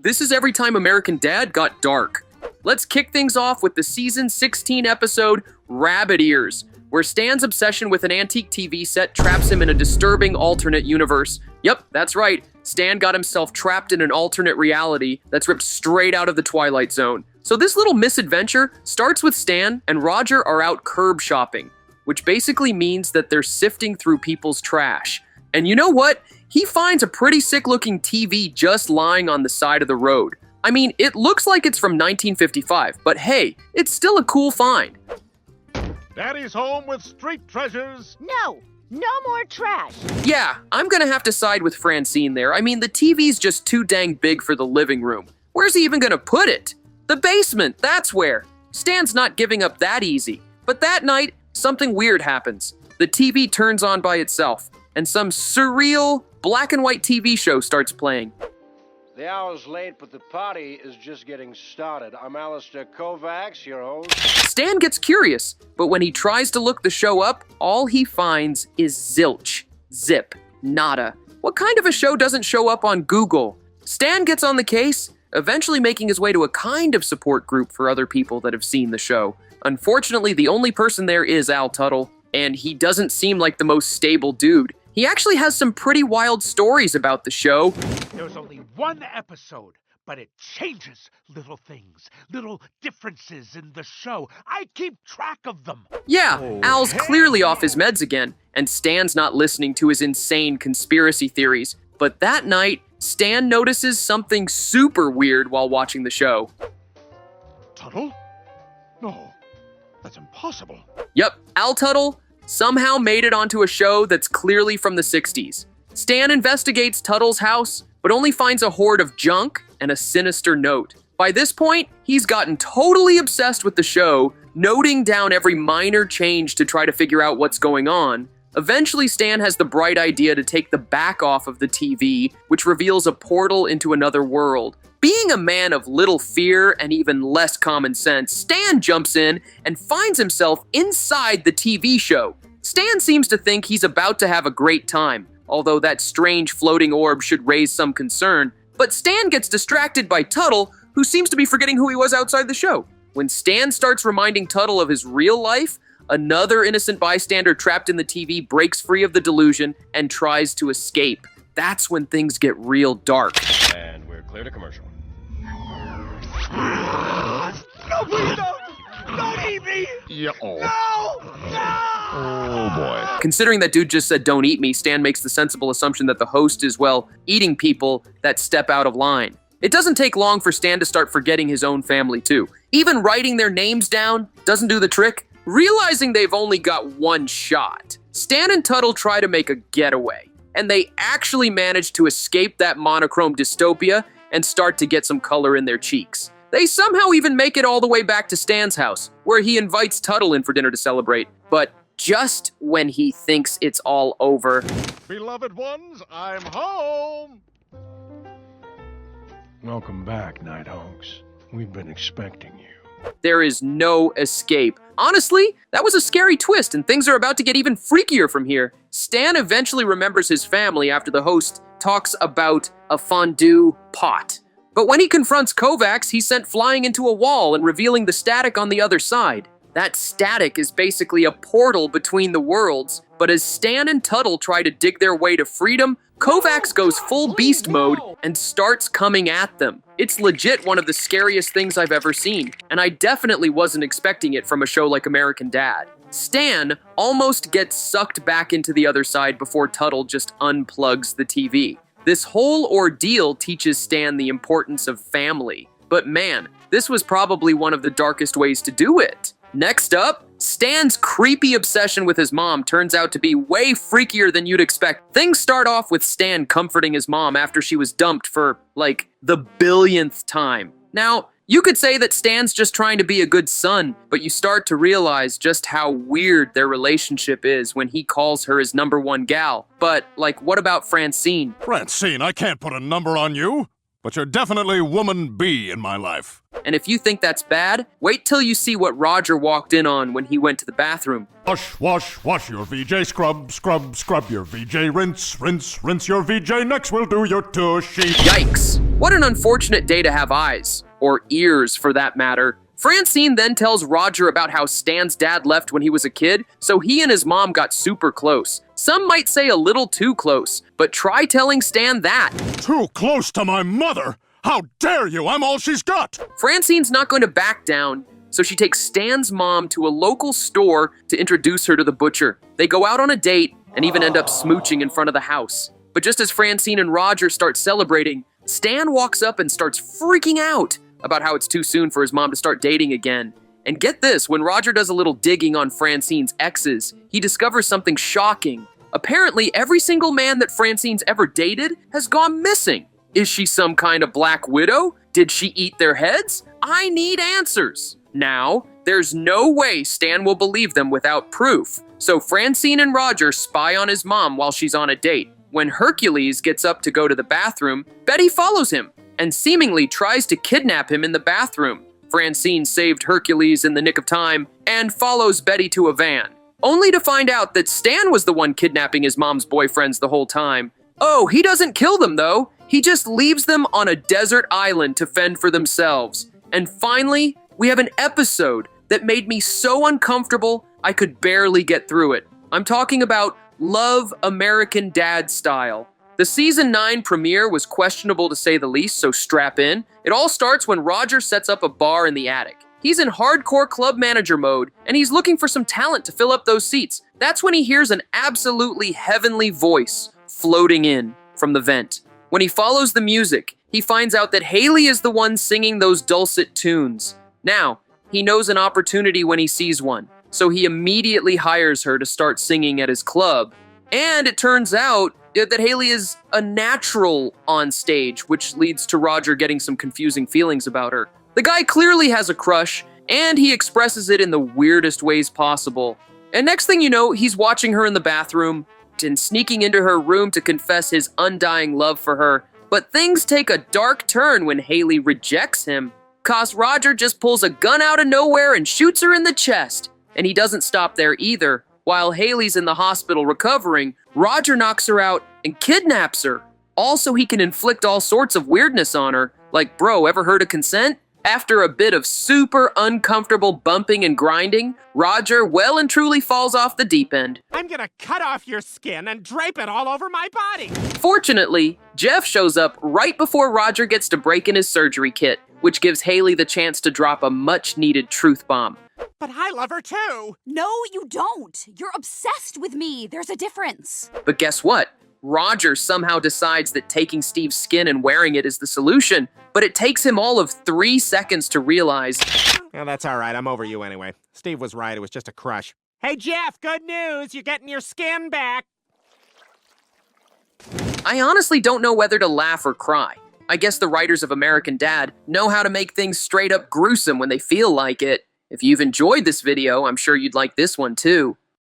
This is every time American Dad got dark. Let's kick things off with the season 16 episode, Rabbit Ears, where Stan's obsession with an antique TV set traps him in a disturbing alternate universe. Yep, that's right. Stan got himself trapped in an alternate reality that's ripped straight out of the Twilight Zone. So this little misadventure starts with Stan and Roger are out curb shopping, which basically means that they're sifting through people's trash. And you know what? He finds a pretty sick-looking TV just lying on the side of the road. I mean, it looks like it's from 1955, but hey, it's still a cool find. Daddy's home with street treasures. No more trash. Yeah, I'm gonna have to side with Francine there. I mean, the TV's just too dang big for the living room. Where's he even gonna put it? The basement, that's where. Stan's not giving up that easy. But that night, something weird happens. The TV turns on by itself, and some surreal black and white TV show starts playing. The hour's late, but the party is just getting started. I'm Alistair Kovacs, your host. Stan gets curious, but when he tries to look the show up, all he finds is zilch, zip, nada. What kind of a show doesn't show up on Google? Stan gets on the case, eventually making his way to a kind of support group for other people that have seen the show. Unfortunately, the only person there is Al Tuttle, and he doesn't seem like the most stable dude. He actually has some pretty wild stories about the show. There's only one episode, but it changes little things, little differences in the show. I keep track of them. Yeah, Al's clearly off his meds again, and Stan's not listening to his insane conspiracy theories. But that night, Stan notices something super weird while watching the show. Tuttle? No, that's impossible. Yep, Al Tuttle somehow made it onto a show that's clearly from the 60s. Stan investigates Tuttle's house, but only finds a hoard of junk and a sinister note. By this point, he's gotten totally obsessed with the show, noting down every minor change to try to figure out what's going on. Eventually, Stan has the bright idea to take the back off of the TV, which reveals a portal into another world. Being a man of little fear and even less common sense, Stan jumps in and finds himself inside the TV show. Stan seems to think he's about to have a great time, although that strange floating orb should raise some concern. But Stan gets distracted by Tuttle, who seems to be forgetting who he was outside the show. When Stan starts reminding Tuttle of his real life, another innocent bystander trapped in the TV breaks free of the delusion and tries to escape. That's when things get real dark. And we're clear to commercial. No, please don't eat me! Yeah. No! Oh boy. Considering that dude just said don't eat me, Stan makes the sensible assumption that the host is, well, eating people that step out of line. It doesn't take long for Stan to start forgetting his own family too. Even writing their names down doesn't do the trick. Realizing they've only got one shot, Stan and Tuttle try to make a getaway, and they actually manage to escape that monochrome dystopia and start to get some color in their cheeks. They somehow even make it all the way back to Stan's house, where he invites Tuttle in for dinner to celebrate. But just when he thinks it's all over, Beloved ones, I'm home! Welcome back, Nighthawks. We've been expecting you. there is no escape. Honestly, that was a scary twist, and things are about to get even freakier from here. Stan eventually remembers his family after the host talks about a fondue pot. But when he confronts Kovacs, he's sent flying into a wall and revealing the static on the other side. That static is basically a portal between the worlds, but as Stan and Tuttle try to dig their way to freedom, Kovacs goes full beast mode and starts coming at them. It's legit one of the scariest things I've ever seen, and I definitely wasn't expecting it from a show like American Dad. Stan almost gets sucked back into the other side before Tuttle just unplugs the TV. This whole ordeal teaches Stan the importance of family, but man, this was probably one of the darkest ways to do it. Next up, Stan's creepy obsession with his mom turns out to be way freakier than you'd expect. Things start off with Stan comforting his mom after she was dumped for, like, the billionth time. Now, you could say that Stan's just trying to be a good son, but you start to realize just how weird their relationship is when he calls her his number one gal. But, like, what about Francine? Francine, I can't put a number on you, but you're definitely woman B in my life. And if you think that's bad, wait till you see what Roger walked in on when he went to the bathroom. Wash, wash, wash your VJ, scrub, scrub, scrub your VJ, rinse, rinse, rinse your VJ, next we'll do your tushy. Yikes. What an unfortunate day to have eyes, or ears for that matter. Francine then tells Roger about how Stan's dad left when he was a kid, so he and his mom got super close. Some might say a little too close, but try telling Stan that. Too close to my mother? How dare you? I'm all she's got. Francine's not going to back down, so she takes Stan's mom to a local store to introduce her to the butcher. They go out on a date and even end up smooching in front of the house. But just as Francine and Roger start celebrating, Stan walks up and starts freaking out about how it's too soon for his mom to start dating again. And get this, when Roger does a little digging on Francine's exes, he discovers something shocking. Apparently, every single man that Francine's ever dated has gone missing. Is she some kind of black widow? Did she eat their heads? I need answers. Now, there's no way Stan will believe them without proof. So Francine and Roger spy on his mom while she's on a date. When Hercules gets up to go to the bathroom, Betty follows him and seemingly tries to kidnap him in the bathroom. Francine saved Hercules in the nick of time and follows Betty to a van, only to find out that Stan was the one kidnapping his mom's boyfriends the whole time. Oh, he doesn't kill them though. He just leaves them on a desert island to fend for themselves. And finally, we have an episode that made me so uncomfortable I could barely get through it. I'm talking about Love American Dad Style. The season 9 premiere was questionable to say the least, so strap in. It all starts when Roger sets up a bar in the attic. He's in hardcore club manager mode, and he's looking for some talent to fill up those seats. That's when he hears an absolutely heavenly voice floating in from the vent. When he follows the music, he finds out that Haley is the one singing those dulcet tunes. Now, he knows an opportunity when he sees one, so he immediately hires her to start singing at his club. And it turns out that Haley is a natural on stage, which leads to Roger getting some confusing feelings about her. The guy clearly has a crush, and he expresses it in the weirdest ways possible. And next thing you know, he's watching her in the bathroom and sneaking into her room to confess his undying love for her. But things take a dark turn when Haley rejects him, 'cause Roger just pulls a gun out of nowhere and shoots her in the chest. And he doesn't stop there either. While Haley's in the hospital recovering, Roger knocks her out and kidnaps her. Also, he can inflict all sorts of weirdness on her. Like, bro, ever heard of consent? After a bit of super uncomfortable bumping and grinding, Roger well and truly falls off the deep end. I'm gonna cut off your skin and drape it all over my body. Fortunately, Jeff shows up right before Roger gets to break in his surgery kit, which gives Haley the chance to drop a much-needed truth bomb. But I love her too. No, you don't. You're obsessed with me. There's a difference. But guess what? Roger somehow decides that taking Steve's skin and wearing it is the solution, but it takes him all of 3 seconds to realize. Yeah, that's all right. I'm over you anyway. Steve was right. It was just a crush. Hey, Jeff, good news. You're getting your skin back. I honestly don't know whether to laugh or cry. I guess the writers of American Dad know how to make things straight up gruesome when they feel like it. If you've enjoyed this video, I'm sure you'd like this one too.